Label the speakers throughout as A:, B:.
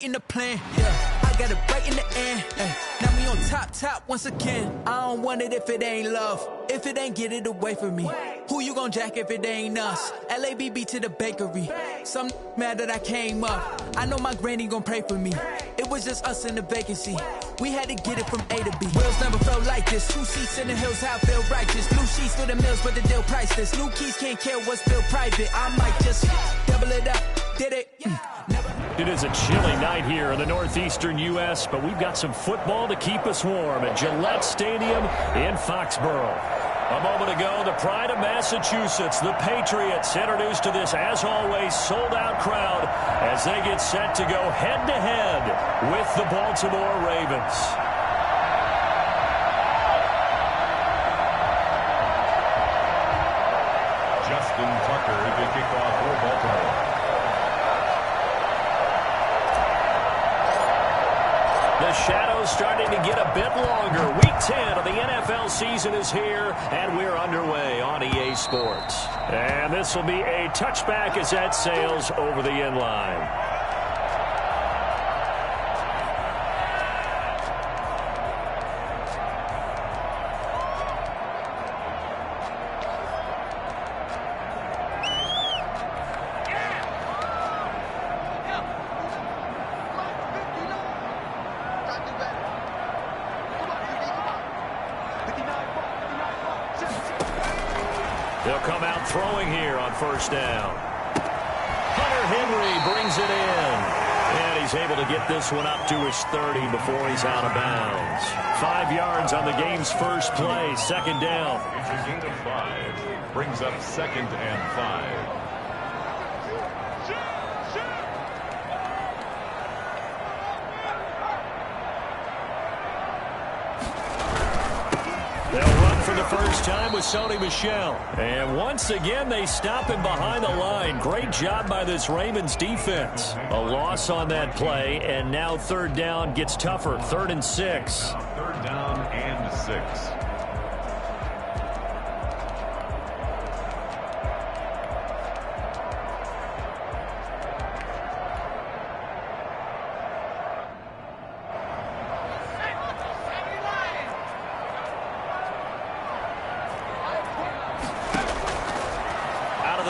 A: In the plan, yeah, I got it right in the end. Now we on top once again. I don't want it if it ain't love. If it ain't, get it away from me. Who you gon' jack if it ain't us? LABB to the bakery. Some mad that I came up. I know my granny gon' pray for me. It was just us in the vacancy. We had to get it from A to B. Wheels never felt like this. 2 seats in the hills, how I feel righteous. Blue sheets for the mills, but the deal priceless. New keys can't care what's still private. I might just double it up. Did it? Never.
B: It is a chilly night here in the northeastern U.S., but we've got some football to keep us warm at Gillette Stadium in Foxborough. A moment ago, the pride of Massachusetts, the Patriots, introduced to this, as always, sold-out crowd as they get set to go head-to-head with the Baltimore Ravens.
C: Justin Tucker, the kickoff for Baltimore.
B: The shadow's starting to get a bit longer. Week 10 of the NFL season is here, and we're underway on EA Sports. And this will be a touchback as that sails over the end line. They'll come out throwing here on first down. Hunter Henry brings it in. And he's able to get this one up to his 30 before he's out of bounds. 5 yards on the game's first play, second down.
C: It's a gain of 5. Brings up 2nd and 5.
B: They'll run for the first time with Sony Michel. And once again, they stop him behind the line. Great job by this Ravens defense. A loss on that play, and now third down gets tougher. 3rd and 6.
C: 3rd down and 6.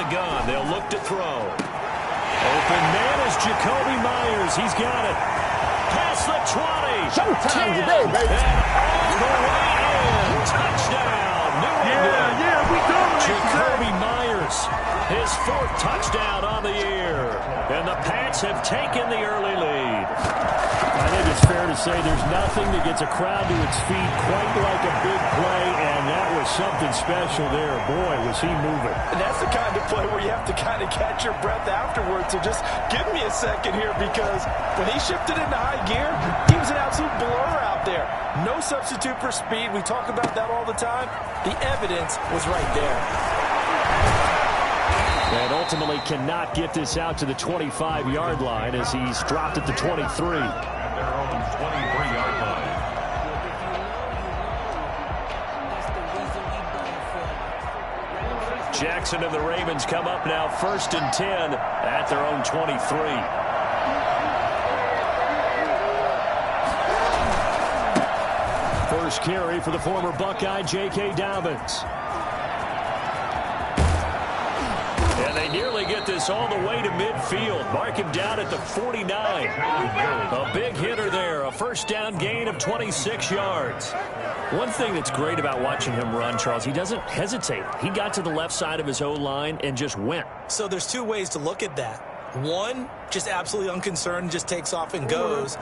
B: Gun. They'll look to throw. Open man is Jacoby Myers. He's got it. Past the 20.
D: Showtime today, baby.
B: And all the way in. Touchdown. New England.
D: Yeah, we dominate
B: Jacoby Myers. His 4th touchdown on the year. And the Pats have taken the early lead. I think it's fair to say there's nothing that gets a crowd to its feet quite like a big play, and that was something special there. Boy, was he moving.
E: And that's the kind of play where you have to kind of catch your breath afterwards. So just give me a second here, because when he shifted into high gear, he was an absolute blur out there. No substitute for speed. We talk about that all the time. The evidence was right there.
B: And ultimately cannot get this out to the 25-yard line as he's dropped at the 23.
C: At their own 23-yard line.
B: Jackson and the Ravens come up now 1st and 10 at their own 23. First carry for the former Buckeye, J.K. Dobbins. And they nearly get this all the way to midfield. Mark him down at the 49. A big hitter there. A first down gain of 26 yards. One thing that's great about watching him run, Charles, he doesn't hesitate. He got to the left side of his O-line and just went.
E: So there's 2 ways to look at that. One, just absolutely unconcerned, just takes off and goes.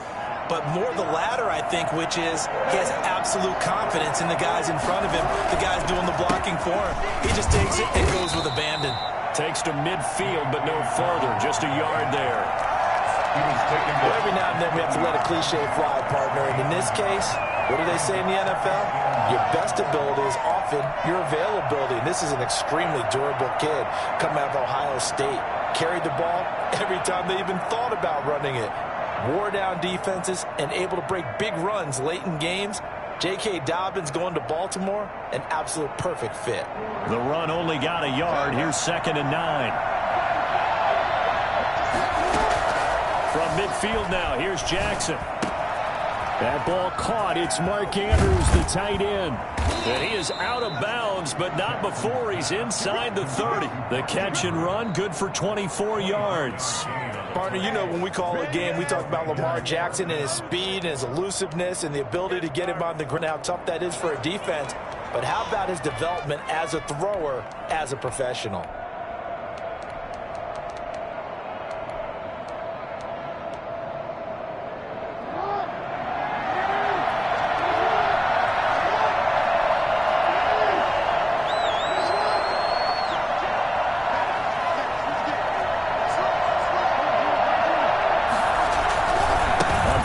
E: But more the latter, I think, which is he has absolute confidence in the guys in front of him, the guys doing the blocking for him. He just takes it and goes with abandon.
B: Takes to midfield, but no further. Just a yard there.
E: Well, every now and then we have to let a cliche fly, partner. And in this case, what do they say in the NFL? Your best ability is often your availability. And this is an extremely durable kid coming out of Ohio State. Carried the ball every time they even thought about running it. Wore down defenses and able to break big runs late in games. J.K. Dobbins going to Baltimore, an absolute perfect fit.
B: The run only got a yard. Here's 2nd and 9. From midfield now, here's Jackson. That ball caught. It's Mark Andrews, the tight end. And he is out of bounds, but not before he's inside the 30. The catch and run, good for 24 yards.
E: Partner, you know when we call a game, we talk about Lamar Jackson and his speed and his elusiveness and the ability to get him on the ground, how tough that is for a defense. But how about his development as a thrower, as a professional?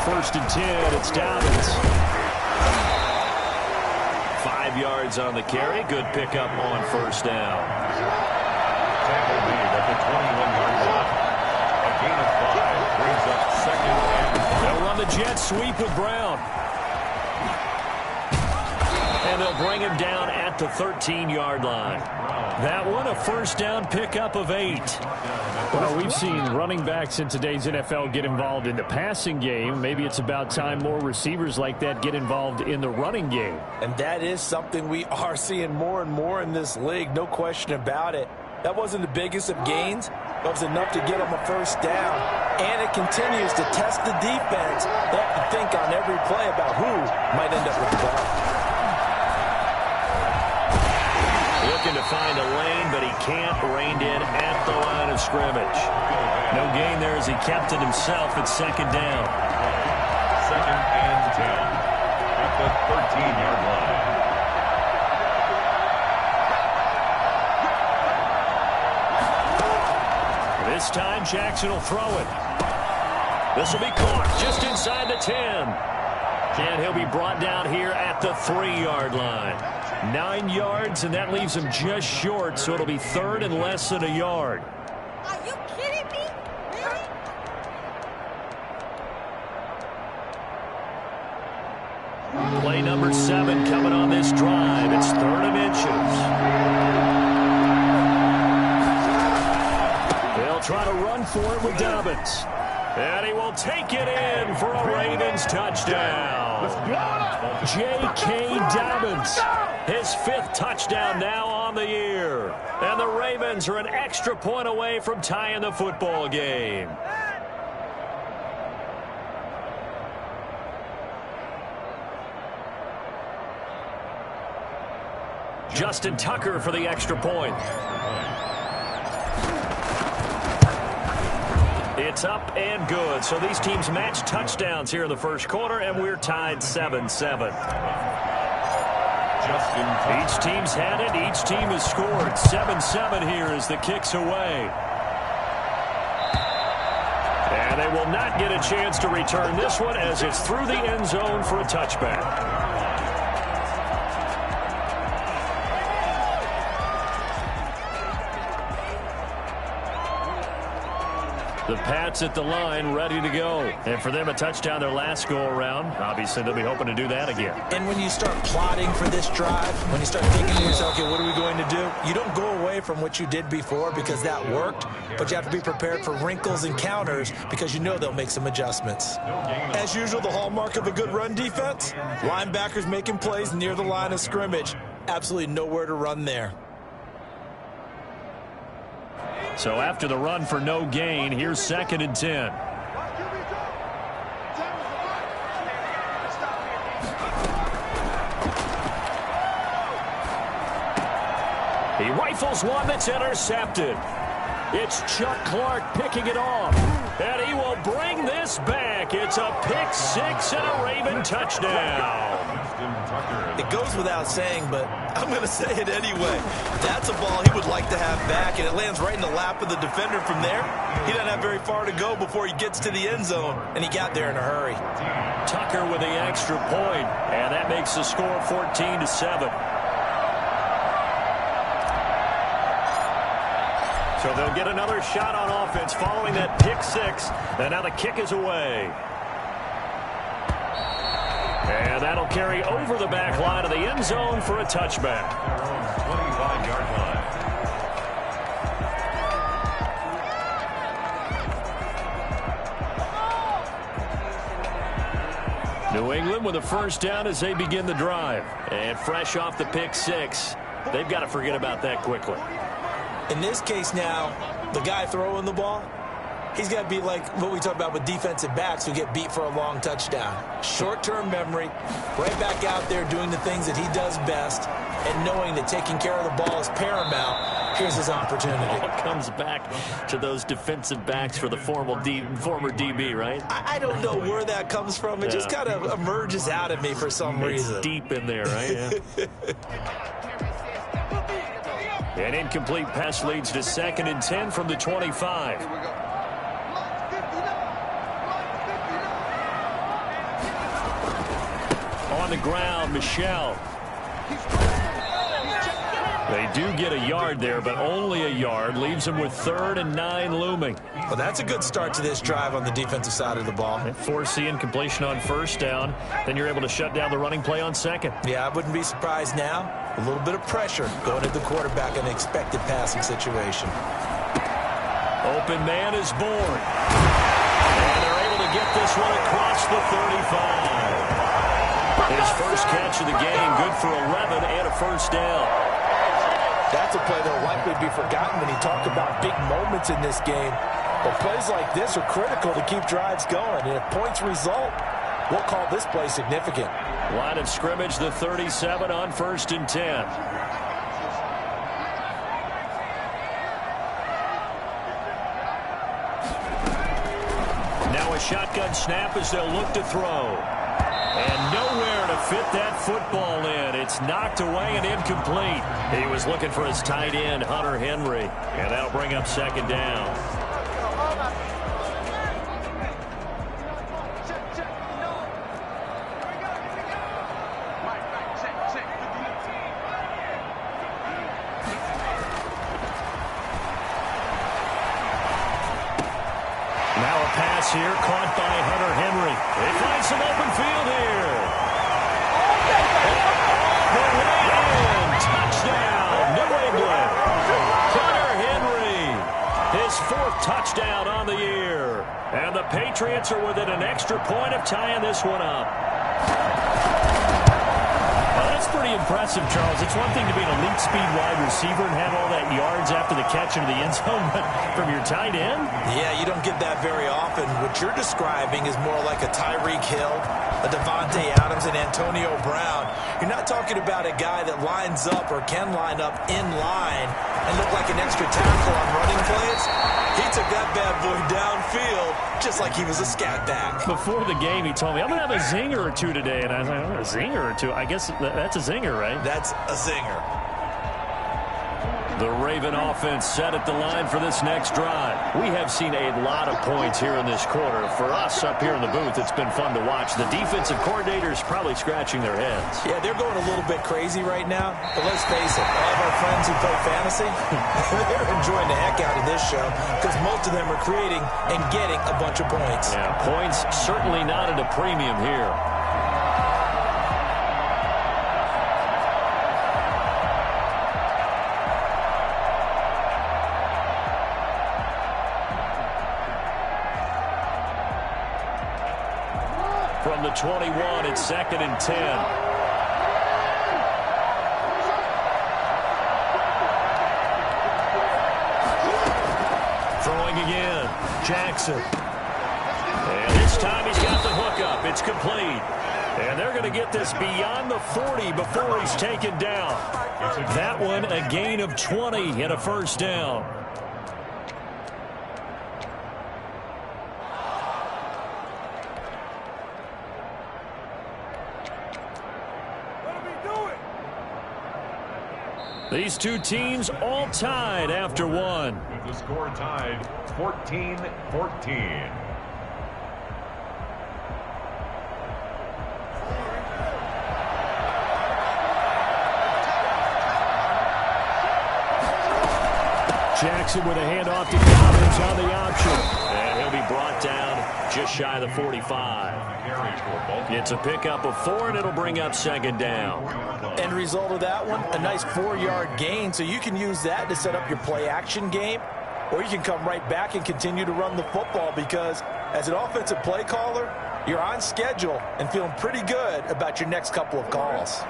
B: First and 10, it's Dobbins. 5 yards on the carry. Good pickup on first down.
C: Tackle made at the 21-yard line. A gain of 5 brings up second and 10.
B: They'll run the jet sweep with Brown. And they'll bring him down at the 13-yard line. That one, a first down pickup of 8.
F: Well, we've seen running backs in today's NFL get involved in the passing game. Maybe it's about time more receivers like that get involved in the running game.
E: And that is something we are seeing more and more in this league, no question about it. That wasn't the biggest of gains, but it was enough to get them a first down. And it continues to test the defense. They have to think on every play about who might end up with the ball.
B: Looking to find a lane, but he can't. Reined in at the line of scrimmage. No gain there as he kept it himself at second down.
C: Second and 10 at the 13-yard line.
B: This time Jackson will throw it. This will be caught just inside the 10. And he'll be brought down here at the 3-yard line. 9 yards, and that leaves him just short, so it'll be third and less than a yard.
G: Are you kidding me? Really?
B: Play number 7 coming on this drive. It's third and inches. They'll try to run for it with Dobbins. And he will take it in for a Ravens touchdown. J.K. Dobbins, his 5th touchdown now on the year. And the Ravens are an extra point away from tying the football game. Justin Tucker for the extra point. It's up and good. So these teams match touchdowns here in the first quarter, and we're tied 7-7. Each team's had it. Each team has scored. 7-7 here as the kick's away. And they will not get a chance to return this one as it's through the end zone for a touchback. The Pats at the line, ready to go. And for them, a touchdown their last go-around. Obviously, they'll be hoping to do that again.
E: And when you start plotting for this drive, when you start thinking to yourself, okay, what are we going to do? You don't go away from what you did before because that worked, but you have to be prepared for wrinkles and counters because you know they'll make some adjustments. As usual, the hallmark of a good run defense, linebackers making plays near the line of scrimmage. Absolutely nowhere to run there.
B: So after the run for no gain, here's second and 10. He rifles one that's intercepted. It's Chuck Clark picking it off. And he will bring this back. It's a pick 6 and a Raven touchdown.
E: It goes without saying, but I'm going to say it anyway. That's a ball he would like to have back, and it lands right in the lap of the defender from there. He doesn't have very far to go before he gets to the end zone, and he got there in a hurry.
B: Tucker with the extra point, and that makes the score 14-7. So they'll get another shot on offense following that pick 6, and now the kick is away. And that'll carry over the back line of the end zone for a touchback.
C: 25-yard line.
B: New England with a first down as they begin the drive. And fresh off the pick six, they've got to forget about that quickly.
E: In this case now, the guy throwing the ball, he's got to be like what we talk about with defensive backs who get beat for a long touchdown. Short-term memory, right back out there doing the things that he does best, and knowing that taking care of the ball is paramount. Here's his opportunity.
B: It comes back to those defensive backs for the former DB, right?
E: I don't know where that comes from. It just kind of emerges out of me for some reason.
B: It's deep in there, right? Yeah. An incomplete pass leads to 2nd and 10 from the 25. On the ground, Michel. They do get a yard there, but only a yard. Leaves them with 3rd and 9 looming.
E: Well, that's a good start to this drive on the defensive side of the ball.
B: Force the incompletion on first down. Then you're able to shut down the running play on second.
E: Yeah, I wouldn't be surprised now. A little bit of pressure going at the quarterback in an expected passing situation.
B: Open man is born. And they're able to get this one across the 35. His first catch of the game, good for 11 and a first down.
E: That's a play that will likely be forgotten when you talk about big moments in this game. But plays like this are critical to keep drives going. And if points result, we'll call this play significant.
B: Line of scrimmage, the 37 on 1st and 10. Now a shotgun snap as they'll look to throw. And nowhere to fit that football in. It's knocked away and incomplete. He was looking for his tight end, Hunter Henry. And that'll bring up 2nd down. Now a pass here, caught by Hunter Henry. They find some open field here. The way in, touchdown, New England. Hunter Henry, his 4th touchdown on the year. And the Patriots are within an extra point of tying this one up. Well, that's pretty impressive, Charles. It's one thing to be an elite speed wide receiver and have all that yards after the catch into the end zone, but from your tight end?
E: Yeah, you don't get that very often. What you're describing is more like a Tyreek Hill, a Devontae Adams, and Antonio Brown. You're not talking about a guy that lines up or can line up in line and look like an extra tackle on running plays. He took that bad boy downfield just like he was a scat back.
B: Before the game, he told me, I'm going to have a zinger or two today. And I was like, oh, a zinger or two? I guess that's a zinger, right?
E: That's a zinger.
B: The Raven offense set at the line for this next drive. We have seen a lot of points here in this quarter. For us up here in the booth, it's been fun to watch. The defensive coordinators probably scratching their heads.
E: Yeah, they're going a little bit crazy right now. But let's face it, all of our friends who play fantasy, they're enjoying the heck out of this show because most of them are creating and getting a bunch of points.
B: Yeah, points certainly not at a premium here. From the 21, it's 2nd and 10. Throwing again, Jackson. And this time he's got the hook up. It's complete. And they're going to get this beyond the 40 before he's taken down. That one a gain of 20 and a first down. These two teams all tied after one.
C: With the score tied 14-14.
B: Jackson with a handoff to Dobbins on the option. And he'll be brought down just shy of the 45. It's a pickup of 4, and it'll bring up 2nd down.
E: End result of that one, a nice 4-yard gain. So you can use that to set up your play-action game, or you can come right back and continue to run the football because as an offensive play caller, you're on schedule and feeling pretty good about your next couple of calls.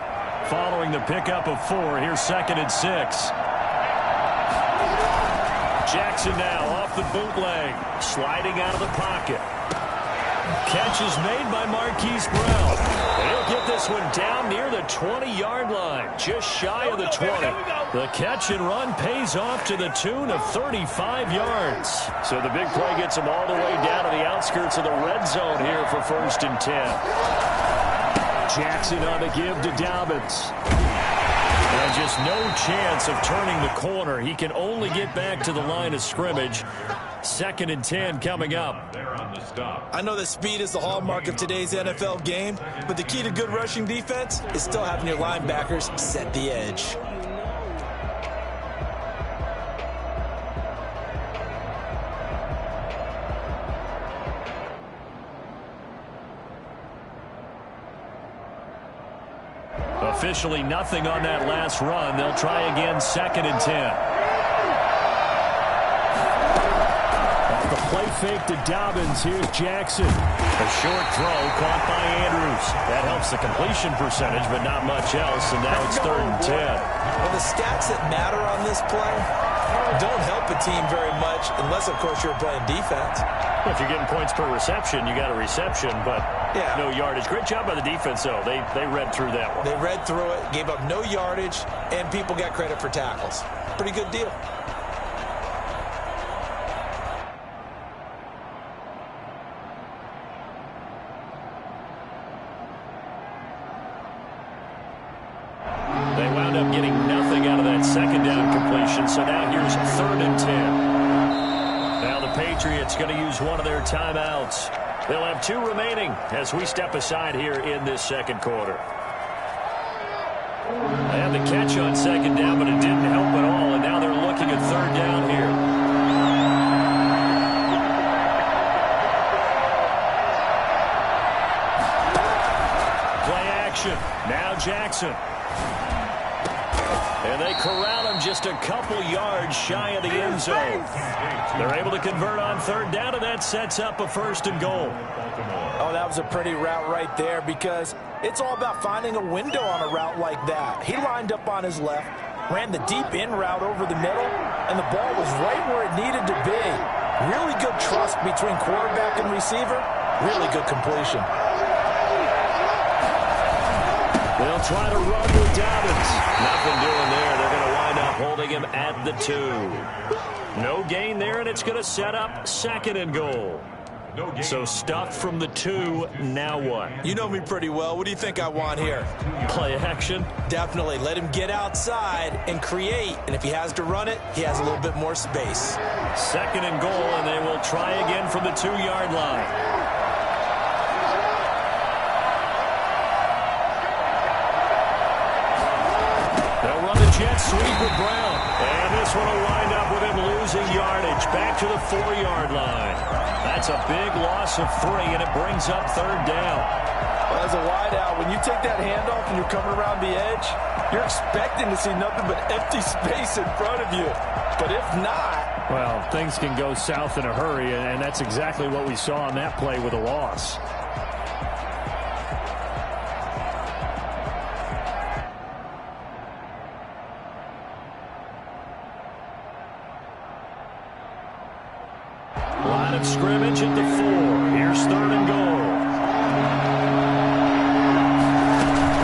B: Following the pickup of 4, here's 2nd and 6. Jackson now off the bootleg, sliding out of the pocket. Catch is made by Marquise Brown. He'll get this one down near the 20-yard line, just shy of the 20. The catch and run pays off to the tune of 35 yards. So the big play gets him all the way down to the outskirts of the red zone here for 1st and 10. Jackson on the give to Dobbins. And just no chance of turning the corner. He can only get back to the line of scrimmage. 2nd and 10 coming up.
E: I know that speed is the hallmark of today's NFL game, but the key to good rushing defense is still having your linebackers set the edge.
B: Officially nothing on that last run. They'll try again, 2nd and 10. The play fake to Dobbins. Here's Jackson. A short throw caught by Andrews. That helps the completion percentage, but not much else, and now it's 3rd and 10.
E: Well, the stats that matter on this play don't help a team very much unless, of course, you're playing defense.
B: If you're getting points per reception, you got a reception, but no yardage. Great job by the defense, though. They read through that one.
E: They read through it, gave up no yardage, and people got credit for tackles. Pretty good deal.
B: They wound up getting nothing out of that 2nd down completion, so now here's 3rd and 10. Now the Patriots going to use one of their timeouts. They'll have 2 remaining as we step aside here in this 2nd quarter. They had the catch on 2nd down, but it didn't help at all, and now they're looking at 3rd down here. Play action. Now Jackson. And they corral him just a couple yards shy of the end zone. They're able to convert on 3rd down, and that sets up a 1st and goal.
E: Oh, that was a pretty route right there because it's all about finding a window on a route like that. He lined up on his left, ran the deep in route over the middle, and the ball was right where it needed to be. Really good trust between quarterback and receiver. Really good completion.
B: They'll try to run with Dobbins. Nothing doing there. They're going to wind up holding him at the 2. No gain there, and it's going to set up 2nd and goal. So stuffed from the 2. Now what?
E: You know me pretty well. What do you think I want here?
B: Play action?
E: Definitely. Let him get outside and create. And if he has to run it, he has a little bit more space.
B: 2nd and goal, and they will try again from the 2-yard line. Jet sweep with Brown. And this one will wind up with him losing yardage. Back to the 4-yard line. That's a big loss of 3, and it brings up 3rd down.
E: Well, as a wideout, when you take that handoff and you're coming around the edge, you're expecting to see nothing but empty space in front of you. But if not...
F: Well, things can go south in a hurry, and that's exactly what we saw on that play with a loss.
B: Line of scrimmage at the 4. Here's 3rd and goal.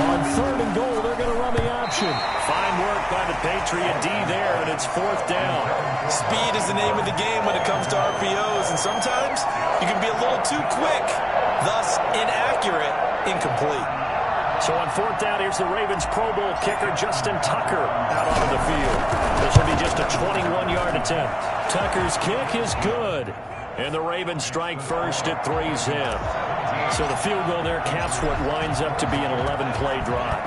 B: On 3rd and goal, they're going to run the option. Fine work by the Patriot D there, and it's 4th down.
E: Speed is the name of the game when it comes to RPOs, and sometimes you can be a little too quick, thus inaccurate, incomplete.
B: So on 4th down, here's the Ravens Pro Bowl kicker, Justin Tucker, out onto the field. This will be just a 21-yard attempt. Tucker's kick is good. And the Ravens strike first at 3-zip. So the field goal there caps what winds up to be an 11-play drive.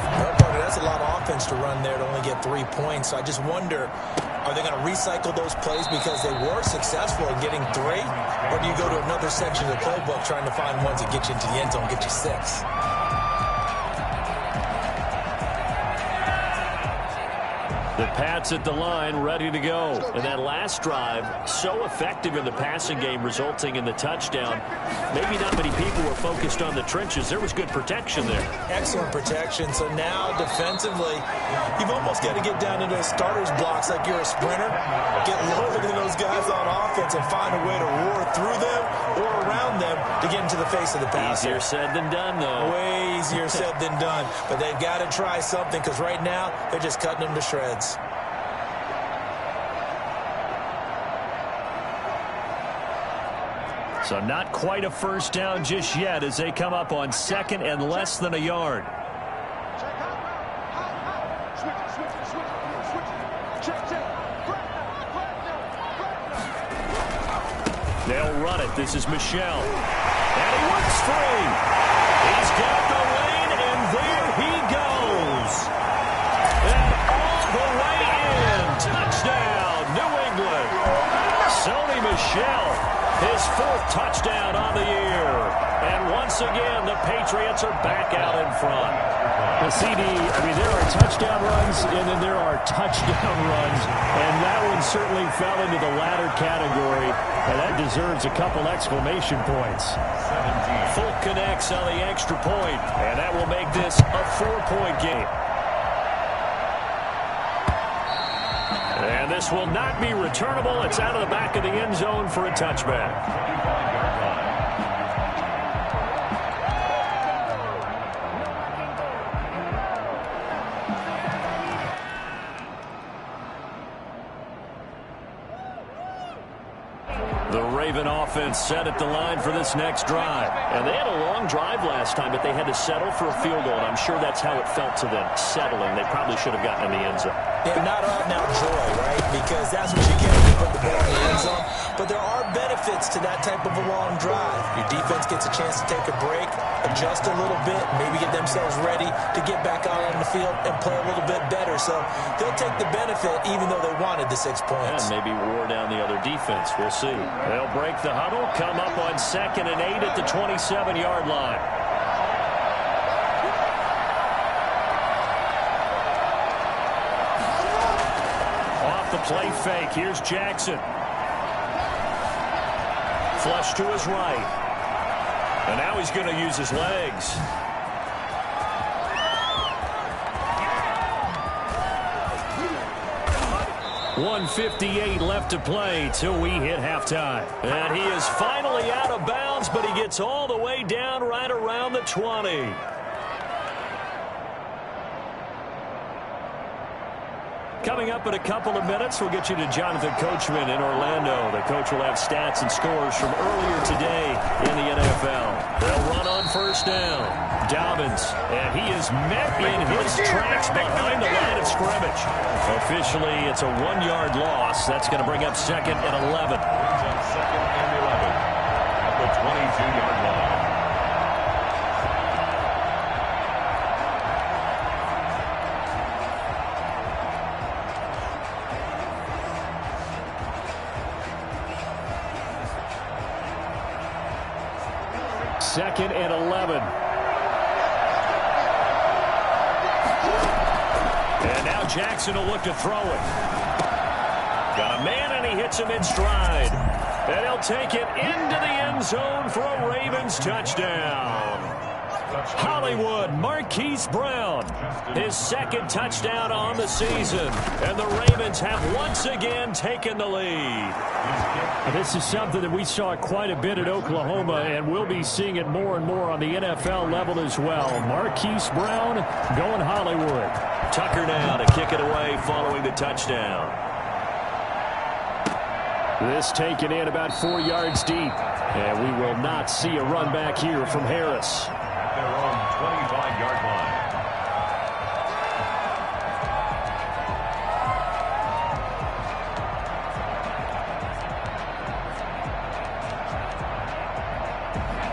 E: That's a lot of offense to run there to only get 3 points. So I just wonder, are they going to recycle those plays because they were successful in getting 3? Or do you go to another section of the playbook trying to find ones that get you into the end zone, get you 6?
B: The Pats at the line, ready to go. And that last drive, so effective in the passing game, resulting in the touchdown. Maybe not many people were focused on the trenches. There was good protection there.
E: Excellent protection. So now, defensively, you've almost got to get down to those starters blocks like you're a sprinter. Get lower than those guys on offense and find a way to roar through them or around them to get into the face of the passer.
B: Easier said than done, though.
E: Way easier said than done. But they've got to try something because right now, they're just cutting them to shreds.
B: So not quite a first down just yet as they come up on second and less than a yard. They'll run it. This is Michel. And he works free. He's got the lane, and there he goes. And all the way in. Touchdown, New England. Sony Michel, his fourth touchdown on the year. And once again, the Patriots are back out in front.
F: The CD, there are touchdown runs, and then there are touchdown runs. And that one certainly fell into the latter category. And that deserves a couple exclamation points.
B: Full connects on the extra point, and that will make this a 4-point game. And this will not be returnable. It's out of the back of the end zone for a touchback. The Raven offense set at the line for this next drive. And they had a long drive last time, but they had to settle for a field goal. And I'm sure that's how it felt to them, settling. They probably should have gotten in the end zone.
E: Yeah, not out-and-out joy, right? Because that's what you get when you put the ball in the end zone. But there are benefits to that type of a long drive. Your defense gets a chance to take a break, adjust a little bit, maybe get themselves ready to get back out on the field and play a little bit better. So they'll take the benefit even though they wanted the 6 points.
B: And maybe wore down the other defense. We'll see. They'll break the huddle, come up on 2nd and 8 at the 27-yard line. Off the play fake. Here's Jackson. Flush to his right. And now he's going to use his legs. .158 left to play till we hit halftime. And he is finally out of bounds, but he gets all the way down right around the 20. Coming up in a couple of minutes, we'll get you to Jonathan Coachman in Orlando. The coach will have stats and scores from earlier today in the NFL. They'll run on first down. Dobbins, and he is met in his tracks behind the line of scrimmage. Officially, it's a 1-yard loss. That's going to bring up 2nd and 11.
C: Brings up 2nd and 11 at the 22-yard line.
F: Second and 11.
B: And now Jackson will look to throw it. Got a man, and he hits him in stride. And he'll take it into the end zone for a Ravens touchdown. Hollywood, Marquise Brown, his 2nd touchdown on the season. And the Ravens have once again taken the lead.
F: This is something that we saw quite a bit at Oklahoma, and we'll be seeing it more and more on the NFL level as well. Marquise Brown going Hollywood.
B: Tucker now to kick it away following the touchdown.
F: This taken in about 4 yards deep. And we will not see a run back here from Harris.
C: Their own 25-yard line.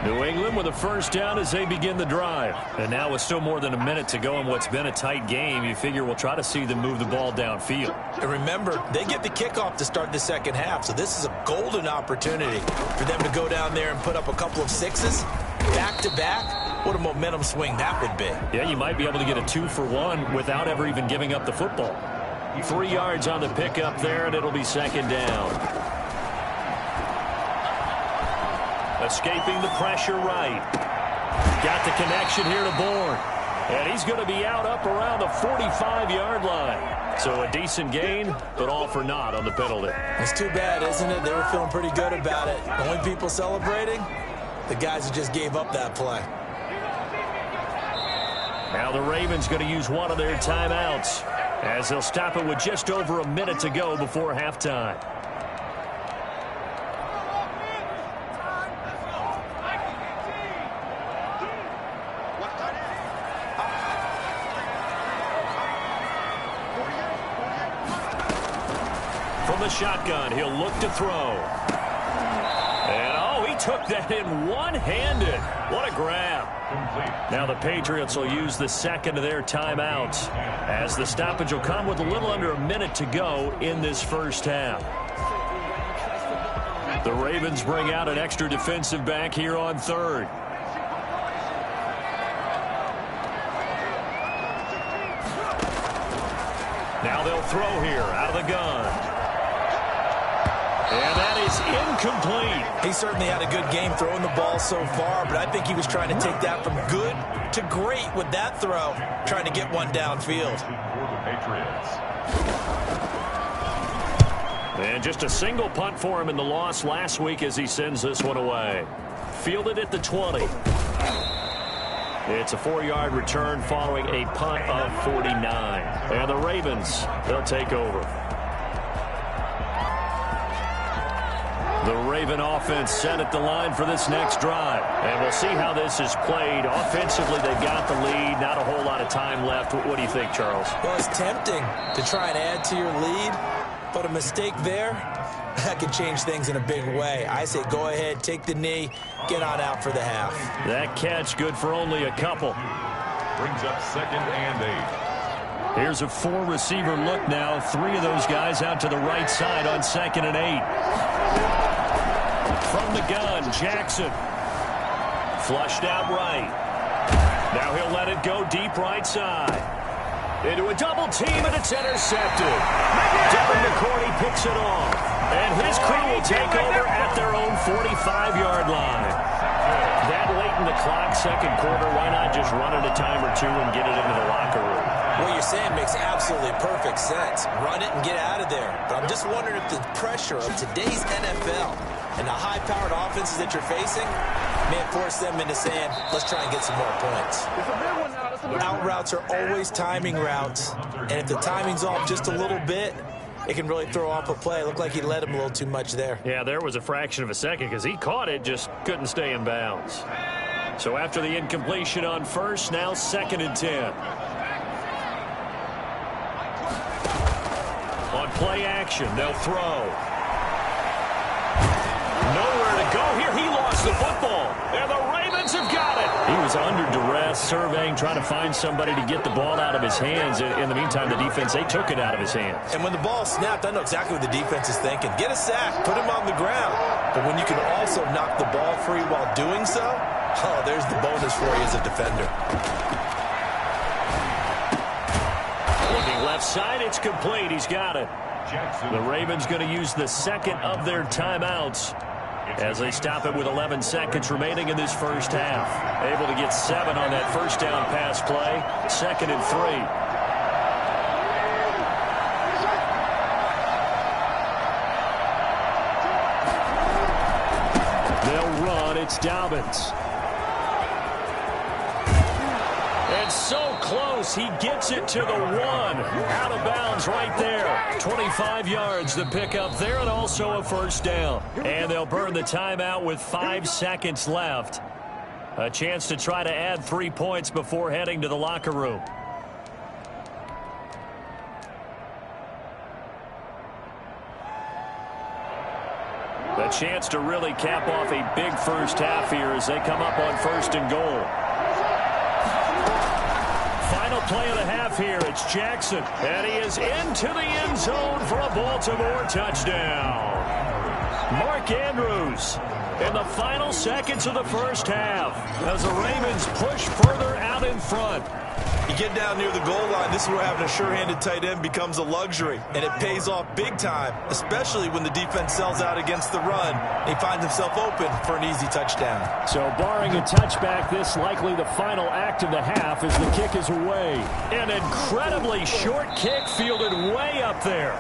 B: New England with a first down as they begin the drive. And now with still more than a minute to go in what's been a tight game, you figure we'll try to see them move the ball downfield.
E: And remember, they get the kickoff to start the second half, so this is a golden opportunity for them to go down there and put up a couple of 6s back-to-back. What a momentum swing that would be.
B: Yeah, you might be able to get a 2-for-1 without ever even giving up the football. 3 yards on the pickup there, and it'll be second down. Escaping the pressure right. Got the connection here to Bourne. And he's going to be out up around the 45-yard line. So a decent gain, but all for naught on the penalty.
E: It's too bad, isn't it? They were feeling pretty good about it. The only people celebrating, the guys who just gave up that play.
B: Now the Ravens going to use one of their timeouts as they'll stop it with just over a minute to go before halftime. From the shotgun, he'll look to throw. And, oh, he took that in one-handed. What a grab. Now the Patriots will use the second of their timeouts as the stoppage will come with a little under a minute to go in this first half. The Ravens bring out an extra defensive back here on third. Now they'll throw here out of the gun. And that is incomplete.
E: He certainly had a good game throwing the ball so far, but I think he was trying to take that from good to great with that throw, trying to get one downfield.
B: And just a single punt for him in the loss last week as he sends this one away. Fielded at the 20. It's a 4-yard return following a punt of 49. And the Ravens, they'll take over. The Raven offense set at the line for this next drive. And we'll see how this is played. Offensively, they've got the lead. Not a whole lot of time left. What do you think, Charles?
E: Well, it's tempting to try and add to your lead, but a mistake there, that could change things in a big way. I say go ahead, take the knee, get on out for the half.
B: That catch good for only a couple.
C: Brings up 2nd and 8.
B: Here's a 4-receiver look now. 3 of those guys out to the right side on 2nd and 8. From the gun, Jackson. Flushed out right. Now he'll let it go deep right side. Into a double team, and it's intercepted. Devin McCourty picks it off. And his crew will take over at their own 45-yard line. That late in the clock, second quarter, why not just run it a time or two and get it into the locker room?
E: What you're saying makes absolutely perfect sense. Run it and get out of there. But I'm just wondering if the pressure of today's NFL and the high-powered offenses that you're facing may force them into saying, let's try and get some more points. Out routes are always timing routes, and if the timing's off just a little bit, it can really throw off a play. It looked like he led him a little too much there.
B: Yeah, there was a fraction of a second because he caught it, just couldn't stay in bounds. So after the incompletion on first, now 2nd and 10. On play action, they'll throw. Nowhere to go here. He lost the football. And the Ravens have got it. He was under duress, surveying, trying to find somebody to get the ball out of his hands. In the meantime, the defense, they took it out of his hands.
E: And when the ball snapped, I know exactly what the defense is thinking. Get a sack. Put him on the ground. But when you can also knock the ball free while doing so, oh, there's the bonus for you as a defender.
B: Looking left side, it's complete. He's got it. The Ravens going to use the second of their timeouts as they stop it with 11 seconds remaining in this first half. Able to get 7 on that first down pass play. 2nd and 3. They'll run. It's Dobbins. And so close, he gets it to the 1. Out of bounds right there. 25 yards to pick up there, and also a first down. And they'll burn the timeout with 5 seconds left. A chance to try to add 3 points before heading to the locker room. A chance to really cap off a big first half here as they come up on 1st and goal. Final play of the half here. It's Jackson. And he is into the end zone for a Baltimore touchdown. Mark Andrews in the final seconds of the first half as the Ravens push further out in front.
E: You get down near the goal line, this is where having a sure-handed tight end becomes a luxury, and it pays off big time, especially when the defense sells out against the run. He finds himself open for an easy touchdown.
F: So barring a touchback, this likely the final act of the half as the kick is away.
B: An incredibly short kick fielded way up there.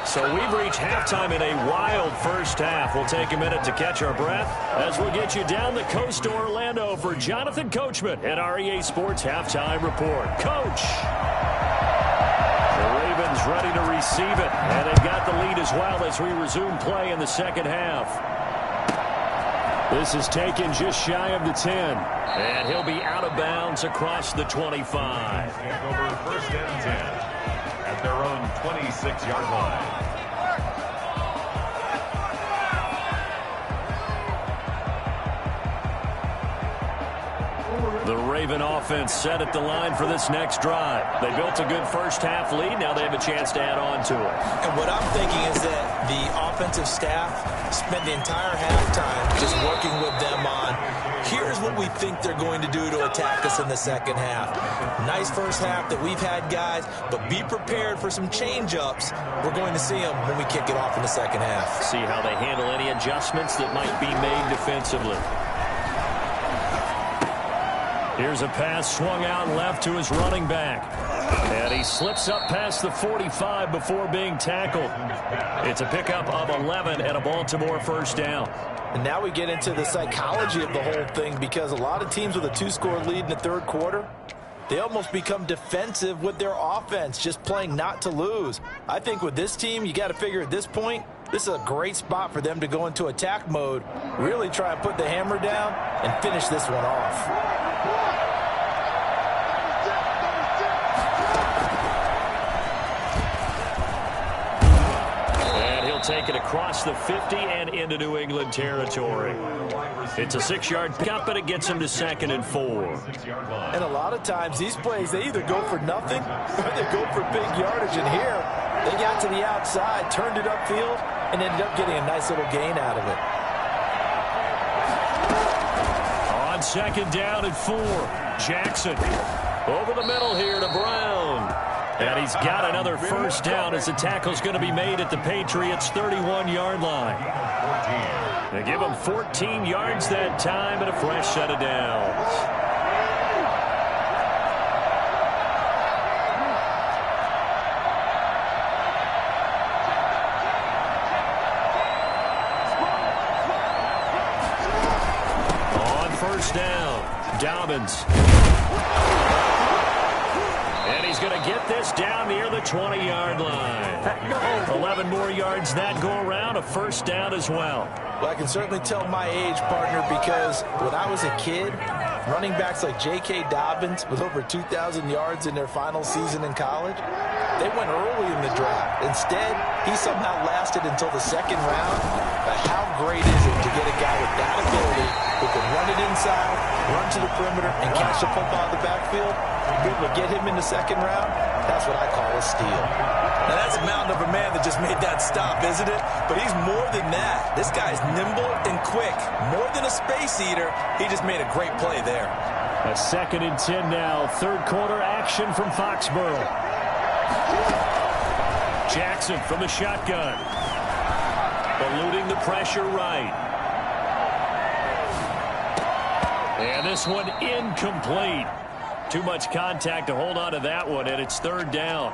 B: So we've reached halftime in a wild first half. We'll take a minute to catch our breath as we'll get you down the coast to Orlando for Jonathan Coachman at our EA Sports Halftime Report. Coach! The Ravens ready to receive it, and they've got the lead as well as we resume play in the second half.
F: This is taken just shy of the 10.
B: And he'll be out of bounds across the 25.
C: Over first and 10. At their own 26-yard line.
B: The Raven offense set at the line for this next drive. They built a good first half lead. Now they have a chance to add on to it.
E: And what I'm thinking is that the offensive staff spent the entire halftime just working with them on, here's what we think they're going to do to attack us in the second half. Nice first half that we've had, guys, but be prepared for some change-ups. We're going to see them when we kick it off in the second half.
B: See how they handle any adjustments that might be made defensively. Here's a pass swung out left to his running back. And he slips up past the 45 before being tackled. It's a pickup of 11 and a Baltimore first down.
E: And now we get into the psychology of the whole thing, because a lot of teams with a 2-score lead in the third quarter, they almost become defensive with their offense, just playing not to lose. I think with this team, you got to figure at this point, this is a great spot for them to go into attack mode, really try and put the hammer down and finish this one off.
B: Take it across the 50 and into New England territory. It's a 6-yard pickup, but it gets him to 2nd and 4.
E: And a lot of times these plays, they either go for nothing or they go for big yardage. And here, they got to the outside, turned it upfield, and ended up getting a nice little gain out of it.
B: On 2nd down and 4, Jackson over the middle here to Brown. And he's got another first down as the tackle's going to be made at the Patriots' 31-yard line. They give him 14 yards that time and a fresh set of downs. On first down, Dobbins. And he's going to get this down near the 20-yard line. 11 more yards that go around, a first down as well.
E: Well, I can certainly tell my age, partner, because when I was a kid, running backs like J.K. Dobbins with over 2,000 yards in their final season in college, they went early in the draft. Instead, he somehow lasted until the second round. But how great is it to get a guy with that ability who can run it inside, run to the perimeter, and catch the football in the backfield? Be able to get him in the second round, that's what I call a steal. Now, that's a mountain of a man that just made that stop, isn't it? But he's more than that. This guy's nimble and quick. More than a space eater, he just made a great play there.
F: A 2nd and 10 now. Third quarter action from Foxborough.
B: Jackson from the shotgun. Eluding the pressure right. And this one incomplete. Too much contact to hold on to that one, and it's 3rd down.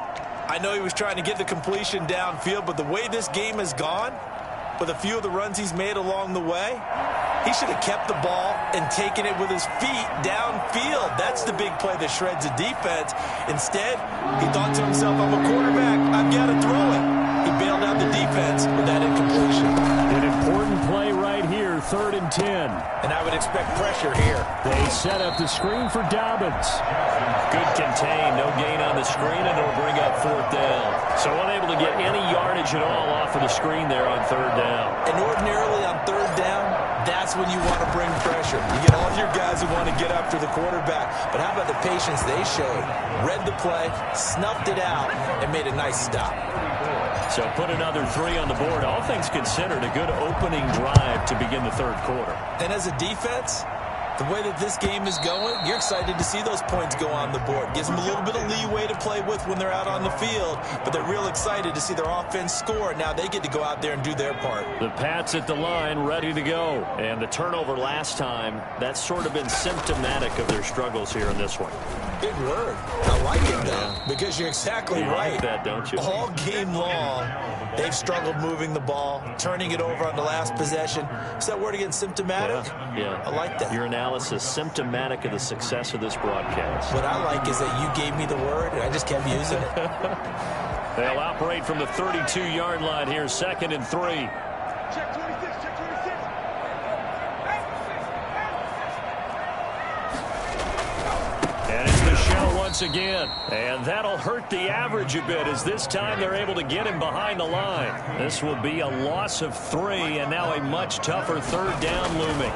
E: I know he was trying to get the completion downfield, but the way this game has gone, with a few of the runs he's made along the way, he should have kept the ball and taken it with his feet downfield. That's the big play that shreds a defense. Instead, he thought to himself, I'm a quarterback, I've got to throw it. He bailed out the defense with that incompletion.
F: An important play right here, 3rd and 10.
E: And I would expect pressure here.
F: They set up the screen for Dobbins.
B: Good contain, no gain on the screen, and it'll bring up 4th down. So unable to get any yardage at all off of the screen there on 3rd down.
E: And ordinarily on 3rd down, that's when you want to bring pressure. You get all your guys who want to get after the quarterback. But how about the patience they showed? Read the play, snuffed it out, and made a nice stop.
B: So put another 3 on the board. All things considered, a good opening drive to begin the third quarter.
E: And as a defense, the way that this game is going, you're excited to see those points go on the board. Gives them a little bit of leeway to play with when they're out on the field, but they're real excited to see their offense score. Now they get to go out there and do their part.
B: The Pats at the line, ready to go. And the turnover last time, that's sort of been symptomatic of their struggles here in this one.
E: Big word. I like it, though, because you're exactly right.
B: Like that, don't you?
E: All game long, they've struggled moving the ball, turning it over on the last possession. Is that word again, symptomatic?
B: Yeah.
E: I like that.
B: Your analysis, symptomatic of the success of this broadcast.
E: What I like is that you gave me the word, and I just kept using it.
B: They'll operate from the 32-yard line here, 2nd and 3.
D: Check 26, check 26.
B: And it's Michel once again. And that'll hurt the average a bit as this time they're able to get him behind the line. This will be a loss of 3 and now a much tougher 3rd down looming.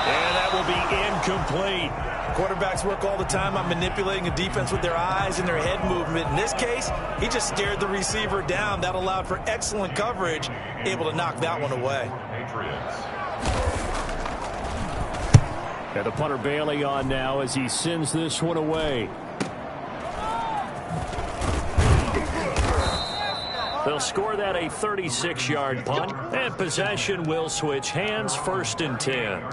B: And that will be incomplete.
E: Quarterbacks work all the time on manipulating a defense with their eyes and their head movement. In this case, he just stared the receiver down. That allowed for excellent coverage, able to knock that one away.
C: Patriots.
F: And the punter Bailey on now as he sends this one away.
B: They'll score that a 36-yard punt, and possession will switch hands, 1st and 10.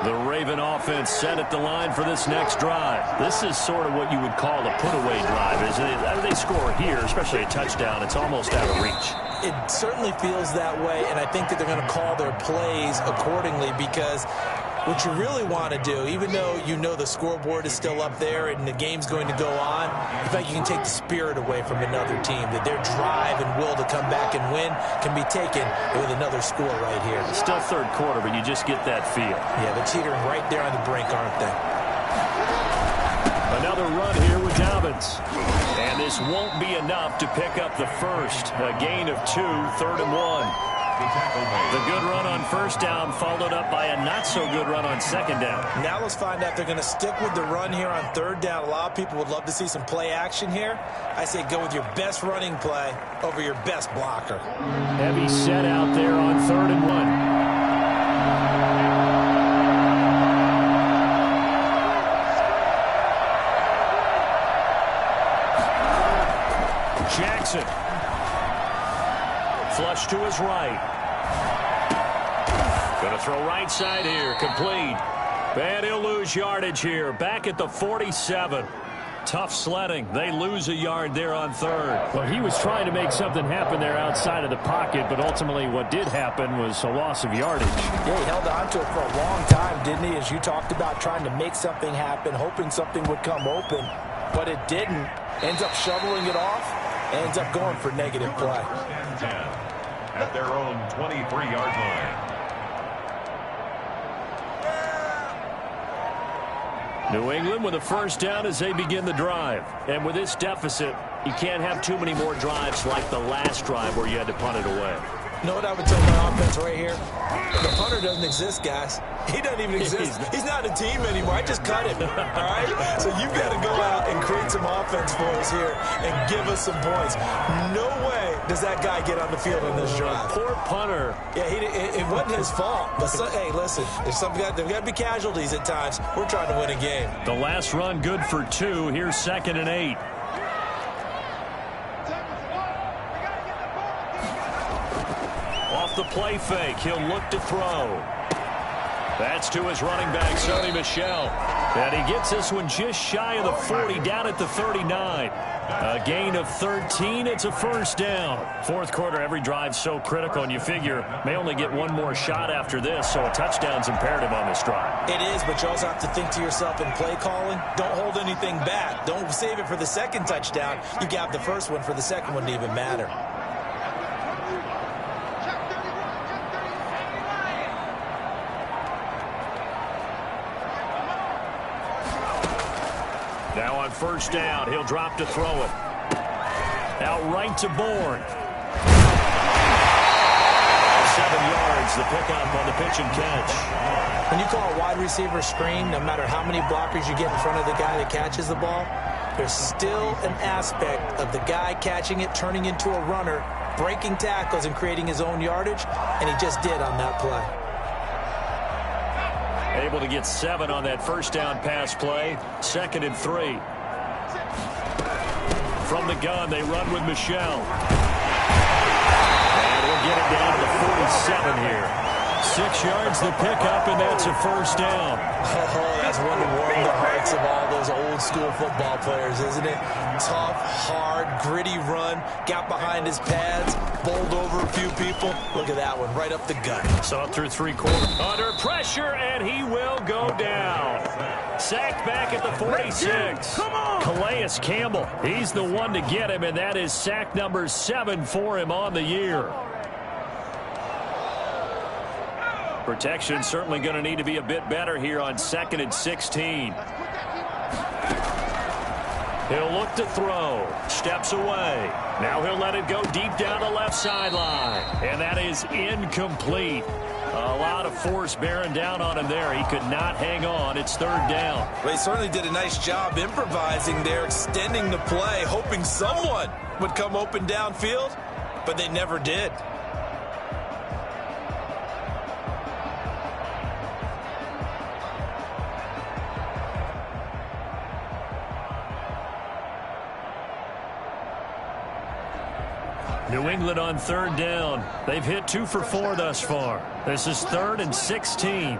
B: The Raven offense set at the line for this next drive. This is sort of what you would call a put-away drive, isn't it? As they score here, especially a touchdown, it's almost out of reach.
E: It certainly feels that way, and I think that they're going to call their plays accordingly because what you really want to do, even though you know the scoreboard is still up there and the game's going to go on, in fact, you can take the spirit away from another team, that their drive and will to come back and win can be taken with another score right here.
B: Still 3rd quarter, but you just get that feel.
E: Yeah, they're teetering right there on the brink, aren't they?
B: Another run here with Dobbins. And this won't be enough to pick up the first. A gain of 2, 3rd and 1. The good run on 1st down followed up by a not-so-good run on 2nd down.
E: Now let's find out if they're going to stick with the run here on 3rd down. A lot of people would love to see some play action here. I say go with your best running play over your best blocker.
F: Heavy set out there on 3rd and 1.
B: Jackson. Flush to his right. Going to throw right side here. Complete. And he'll lose yardage here. Back at the 47. Tough sledding. They lose a yard there on 3rd.
F: Well, he was trying to make something happen there outside of the pocket, but ultimately what did happen was a loss of yardage.
E: Yeah, he held on to it for a long time, didn't he? As you talked about trying to make something happen, hoping something would come open, but it didn't. Ends up shoveling it off, ends up going for negative play.
C: 10 at their own 23-yard line.
B: New England with a 1st down as they begin the drive. And with this deficit, you can't have too many more drives like the last drive where you had to punt it away.
E: You know what I would tell my offense right here? The punter doesn't exist, guys. He doesn't even exist. He's not a team anymore. I just cut him, all right? So you've got to go out and create some offense for us here and give us some points. No way does that guy get on the field on this drive.
B: Poor punter.
E: Yeah, it wasn't his fault. But, hey, listen, there's got to be casualties at times. We're trying to win a game.
B: The last run good for 2. Here's 2nd and 8. Off the play fake, he'll look to throw. That's to his running back, Sonny Michel. And he gets this one just shy of the 40, down at the 39. A gain of 13, it's a 1st down. 4th quarter, every drive so critical, and you figure may only get one more shot after this, so a touchdown's imperative on this drive.
E: It is, but you also have to think to yourself in play calling, don't hold anything back. Don't save it for the 2nd touchdown. You got the 1st one for the 2nd one to even matter.
B: Now on 1st down, he'll drop to throw it. Out right to Bourne. 7 yards, the pickup on the pitch and catch.
E: When you call a wide receiver screen, no matter how many blockers you get in front of the guy that catches the ball, there's still an aspect of the guy catching it, turning into a runner, breaking tackles and creating his own yardage, and he just did on that play.
B: Able to get 7 on that first down pass play. 2nd and 3. From the gun, they run with Michel. And we'll get it down to the 47 here. 6 yards the pickup, and that's a first down.
E: Oh, that's one to warm the hearts of all those old school football players, isn't it? Tough, hard, gritty run, got behind his pads, bowled over a few people. Look at that one, right up the gut.
B: Saw it through 3 quarters. Under pressure, and he will go down. Sacked back at the 46.
D: Come on!
B: Calais Campbell, he's the one to get him, and that is sack number 7 for him on the year. Protection certainly going to need to be a bit better here on 2nd and 16. He'll look to throw. Steps away. Now he'll let it go deep down the left sideline. And that is incomplete. A lot of force bearing down on him there. He could not hang on. It's 3rd down.
E: Well, he certainly did a nice job improvising there, extending the play, hoping someone would come open downfield, but they never did.
B: New England on 3rd down. They've hit 2 for 4 thus far. This is 3rd and 16.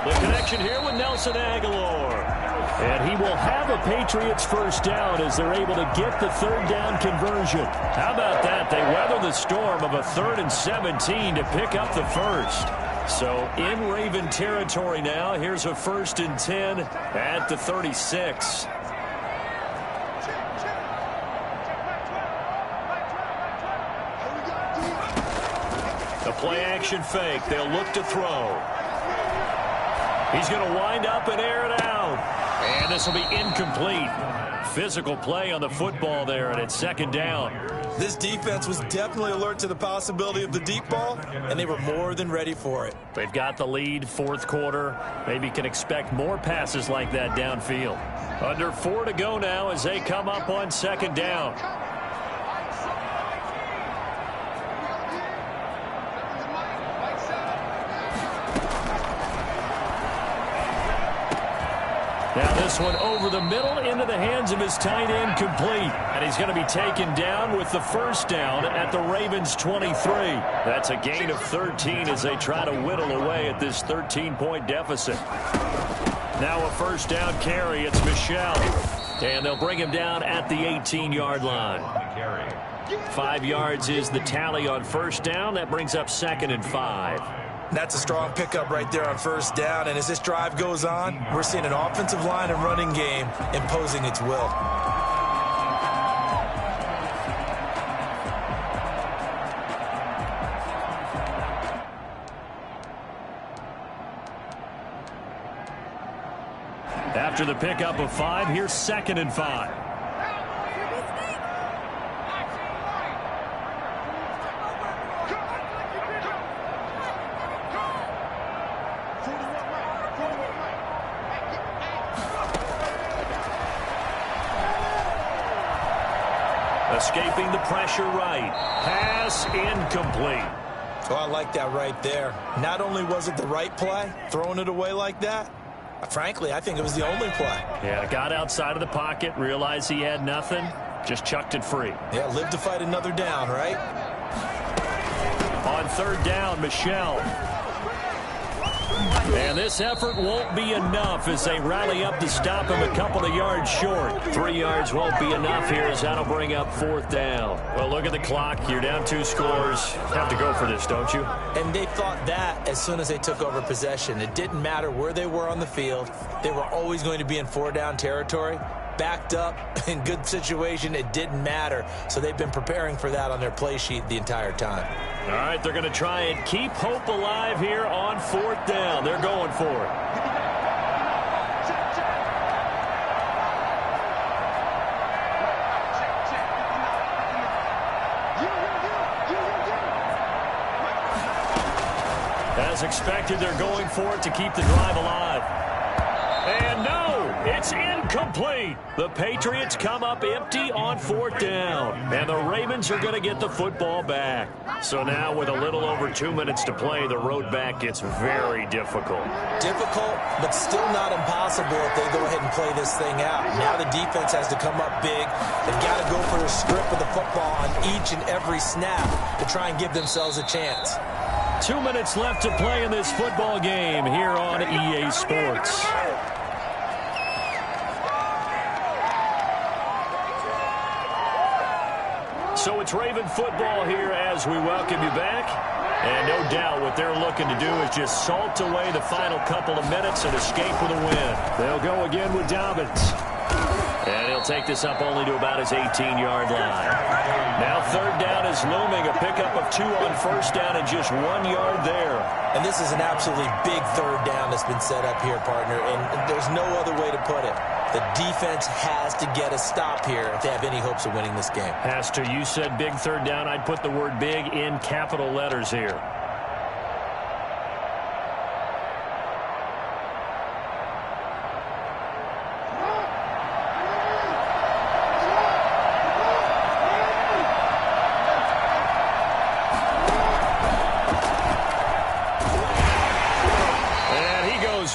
B: The connection here with Nelson Aguilar. And he will have a Patriots first down as they're able to get the 3rd down conversion. How about that? They weather the storm of a 3rd and 17 to pick up the first. So in Raven territory now, here's a 1st and 10 at the 36. The play action fake. They'll look to throw. He's going to wind up and air it out. And this will be incomplete. Physical play on the football there, and it's 2nd down.
E: This defense was definitely alert to the possibility of the deep ball, and they were more than ready for it.
B: They've got the lead, 4th quarter. Maybe can expect more passes like that downfield. Under 4 to go now as they come up on 2nd down. Now this one over the middle into the hands of his tight end, complete. And he's going to be taken down with the first down at the Ravens 23. That's a gain of 13 as they try to whittle away at this 13-point deficit. Now a first down carry. It's Michel. And they'll bring him down at the 18-yard line. 5 yards is the tally on first down. That brings up 2nd and 5.
E: That's a strong pickup right there on first down, and as this drive goes on, we're seeing an offensive line and running game imposing its will.
B: After the pickup of 5, here's 2nd and 5. Escaping the pressure right. Pass incomplete.
E: Oh, I like that right there. Not only was it the right play, throwing it away like that, frankly, I think it was the only play.
B: Yeah, got outside of the pocket, realized he had nothing, just chucked it free.
E: Yeah, live to fight another down, right?
B: On 3rd down, Michel. And this effort won't be enough as they rally up to stop him a couple of yards short. 3 yards won't be enough here as that'll bring up 4th down. Well, look at the clock. You're down 2 scores. Have to go for this, don't you?
E: And they thought that as soon as they took over possession. It didn't matter where they were on the field. They were always going to be in 4-down territory. Backed up, in good situation, it didn't matter. So they've been preparing for that on their play sheet the entire time.
B: All right, they're going to try and keep hope alive here on 4th down. They're going for it. As expected, they're going for it to keep the drive alive. And no, it's incomplete. The Patriots come up empty on 4th down. And the Ravens are going to get the football back. So now with a little over 2 minutes to play, the road back gets very difficult.
E: Difficult, but still not impossible if they go ahead and play this thing out. Now the defense has to come up big. They've got to go for the strip of the football on each and every snap to try and give themselves a chance.
B: 2 minutes left to play in this football game here on EA Sports. So it's Raven football here as we welcome you back. And no doubt what they're looking to do is just salt away the final couple of minutes and escape with a win.
F: They'll go again with Dobbins.
B: And he'll take this up only to about his 18-yard line. Now 3rd down is looming. A pickup of 2 on 1st down and just 1 yard there.
E: And this is an absolutely big 3rd down that's been set up here, partner. And there's no other way to put it. The defense has to get a stop here if they have any hopes of winning this game.
B: Has to. You said big 3rd down. I'd put the word big in capital letters here.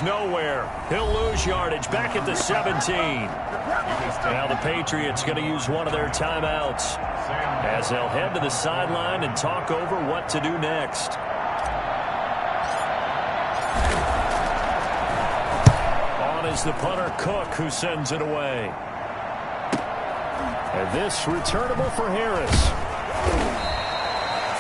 B: Nowhere. He'll lose yardage back at the 17. Now the Patriots going to use one of their timeouts as they'll head to the sideline and talk over what to do next. On is the punter Cook, who sends it away.
F: And this returnable for Harris.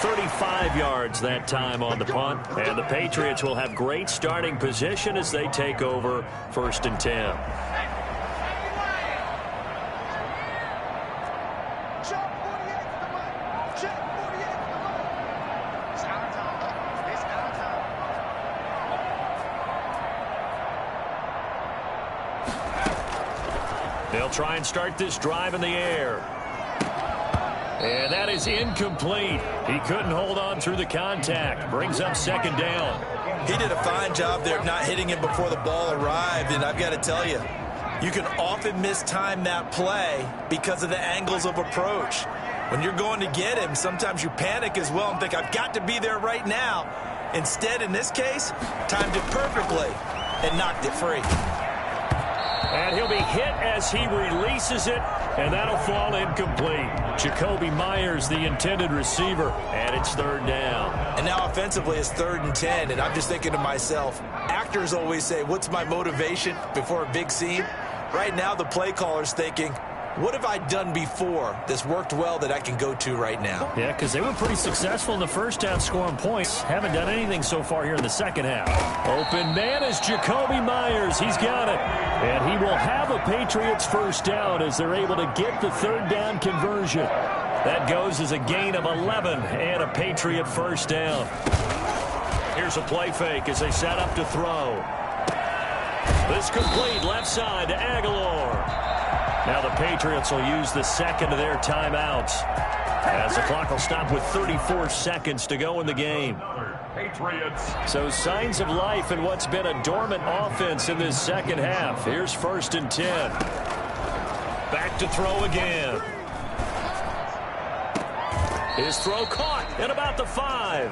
B: 35 yards that time on the punt, and the Patriots will have great starting position as they take over 1st and 10. They'll try and start this drive in the air. And that is incomplete. He couldn't hold on through the contact. Brings up 2nd down.
E: He did a fine job there of not hitting him before the ball arrived, and I've got to tell you, you can often mistime that play because of the angles of approach. When you're going to get him, sometimes you panic as well and think, I've got to be there right now. Instead, in this case, timed it perfectly and knocked it free.
B: And he'll be hit as he releases it, and that'll fall incomplete. Jacoby Myers, the intended receiver, and it's 3rd down.
E: And now offensively, it's 3rd and 10, and I'm just thinking to myself, actors always say, what's my motivation before a big scene? Right now, the play caller's thinking, what have I done before that's worked well that I can go to right now?
B: Yeah, because they were pretty successful in the 1st half scoring points. Haven't done anything so far here in the 2nd half. Open man is Jacoby Myers. He's got it. And he will have a Patriots 1st down as they're able to get the 3rd down conversion. That goes as a gain of 11 and a Patriot 1st down. Here's a play fake as they set up to throw. This complete left side to Aguilar. Now the Patriots will use the 2nd of their timeouts as the clock will stop with 34 seconds to go in the game.
C: Patriots.
B: So signs of life in what's been a dormant offense in this 2nd half. Here's 1st and 10. Back to throw again. His throw caught at about the 5.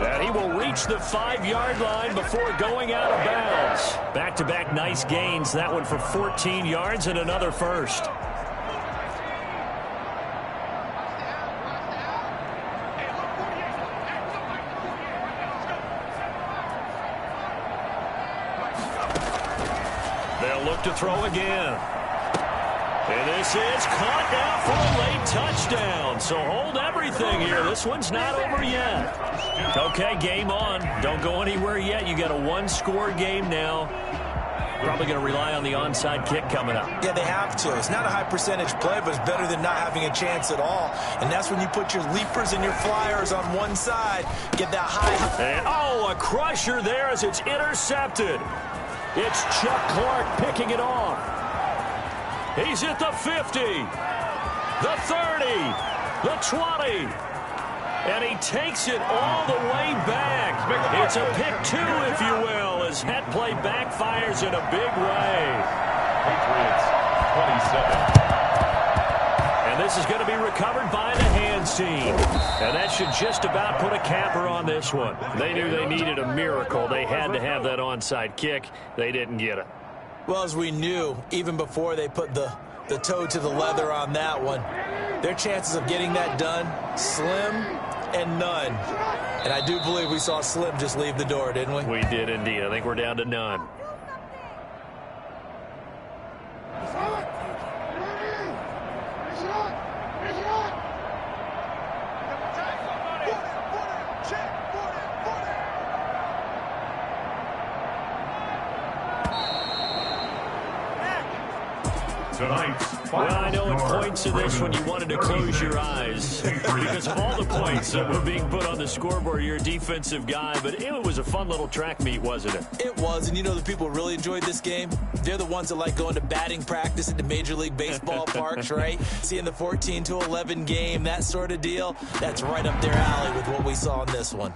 B: And he will reach the 5-yard line before going out of bounds. Back-to-back nice gains. That one for 14 yards and another first. They'll look to throw again. And this is caught now for a late touchdown. So hold everything here. This one's not over yet. Okay, game on. Don't go anywhere yet. You got a 1-score game now. Probably going to rely on the onside kick coming up.
E: Yeah, they have to. It's not a high percentage play, but it's better than not having a chance at all. And that's when you put your leapers and your flyers on one side. Get that high.
B: And, a crusher there as it's intercepted. It's Chuck Clark picking it off. He's at the 50, the 30, the 20. And he takes it all the way back. It's a pick 2, if you will, as that play backfires in a big way.
C: Patriots 27.
B: And this is going to be recovered by the hands team. And that should just about put a capper on this one. They knew they needed a miracle. They had to have that onside kick. They didn't get it.
E: Well, as we knew, even before they put the toe to the leather on that one, their chances of getting that done, slim and none. And I do believe we saw Slim just leave the door, didn't we?
B: We did indeed. I think we're down to none. Well, I know at points in this when you wanted to close your eyes because of all the points that were being put on the scoreboard. You're a defensive guy, but it was a fun little track meet, wasn't it?
E: It was, and you know the people who really enjoyed this game? They're the ones that like going to batting practice at the Major League Baseball parks, right? Seeing the 14-11 game, that sort of deal, that's right up their alley with what we saw in this one.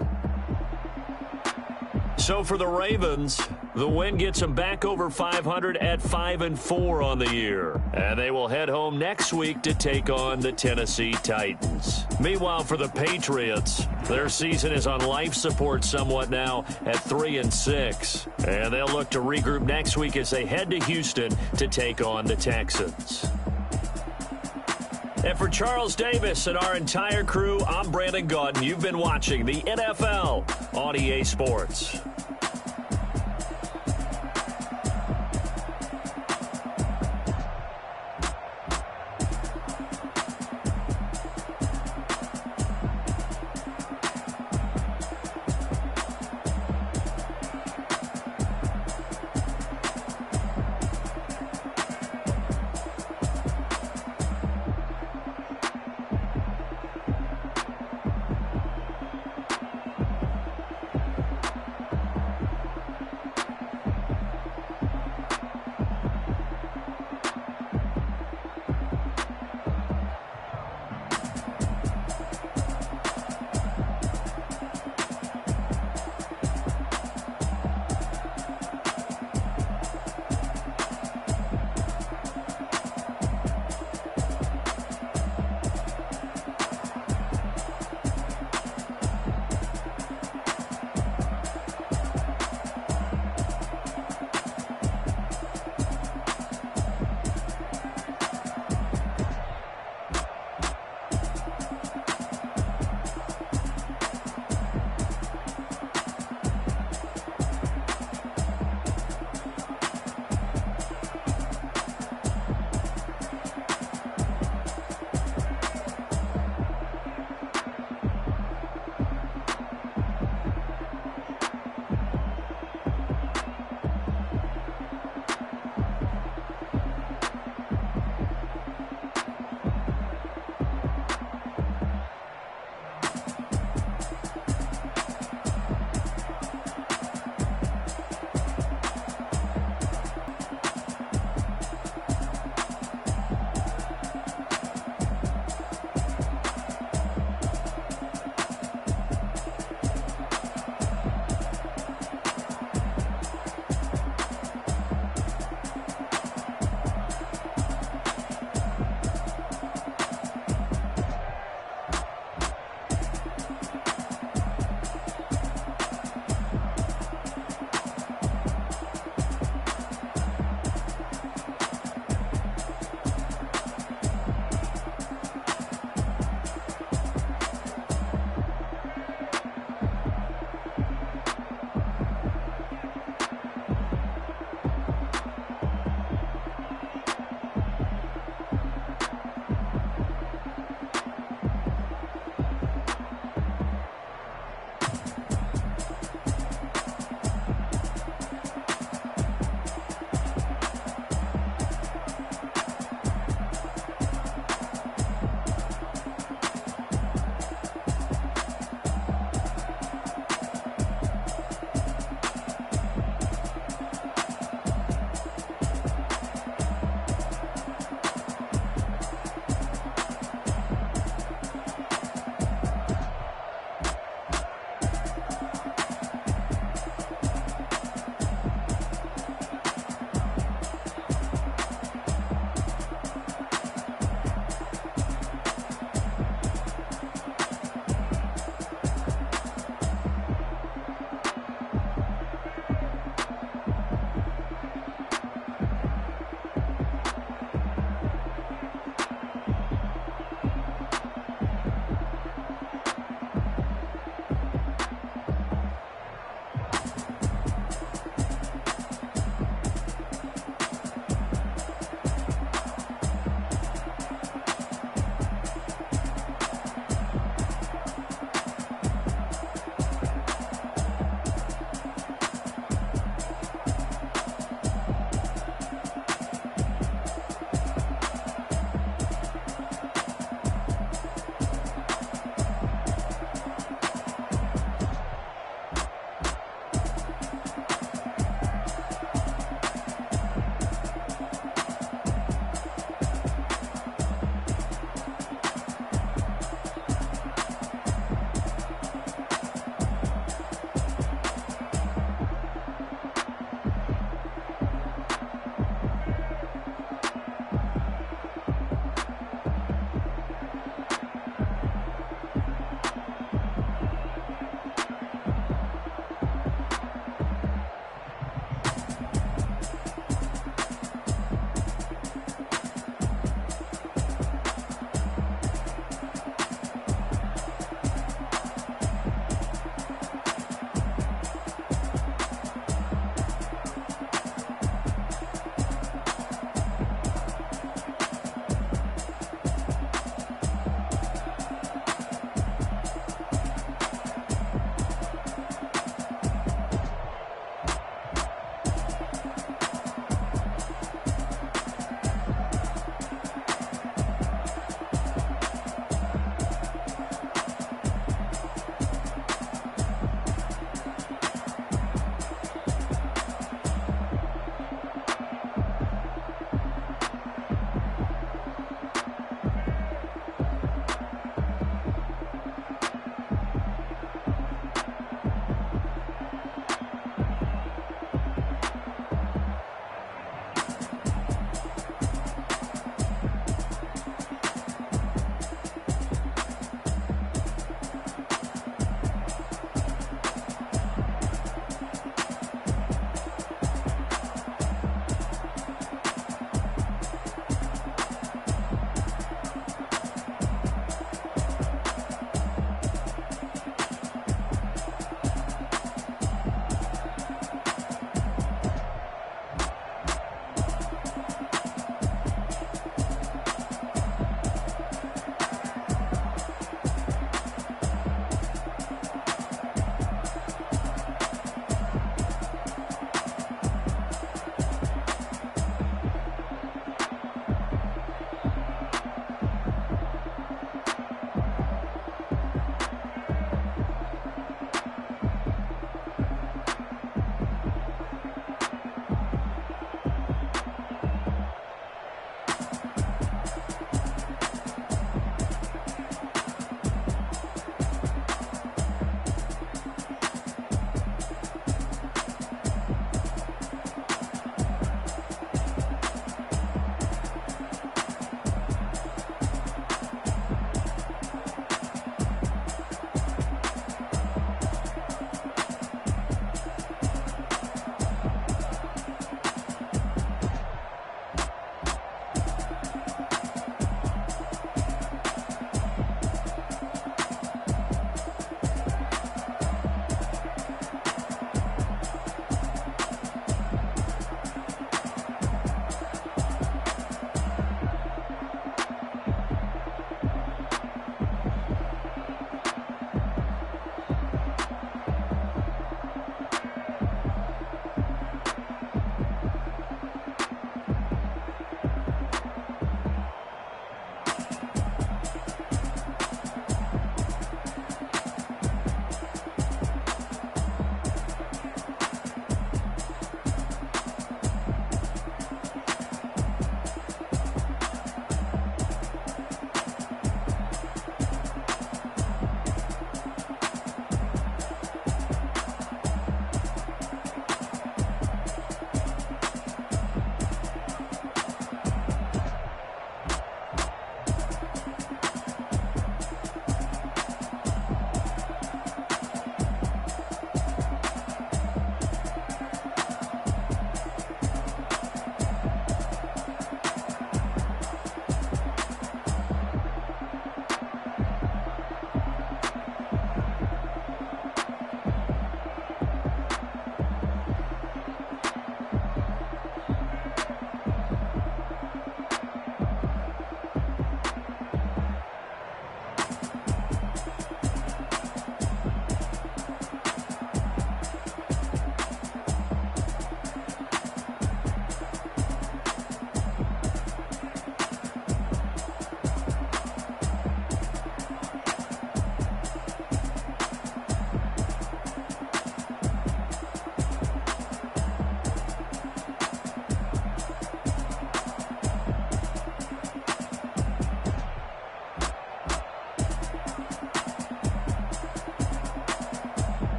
B: So for the Ravens, the win gets them back over 500 at 5-4 on the year. And they will head home next week to take on the Tennessee Titans. Meanwhile, for the Patriots, their season is on life support somewhat now at 3-6. And they'll look to regroup next week as they head to Houston to take on the Texans. And for Charles Davis and our entire crew, I'm Brandon Gaudin. You've been watching the NFL on EA Sports.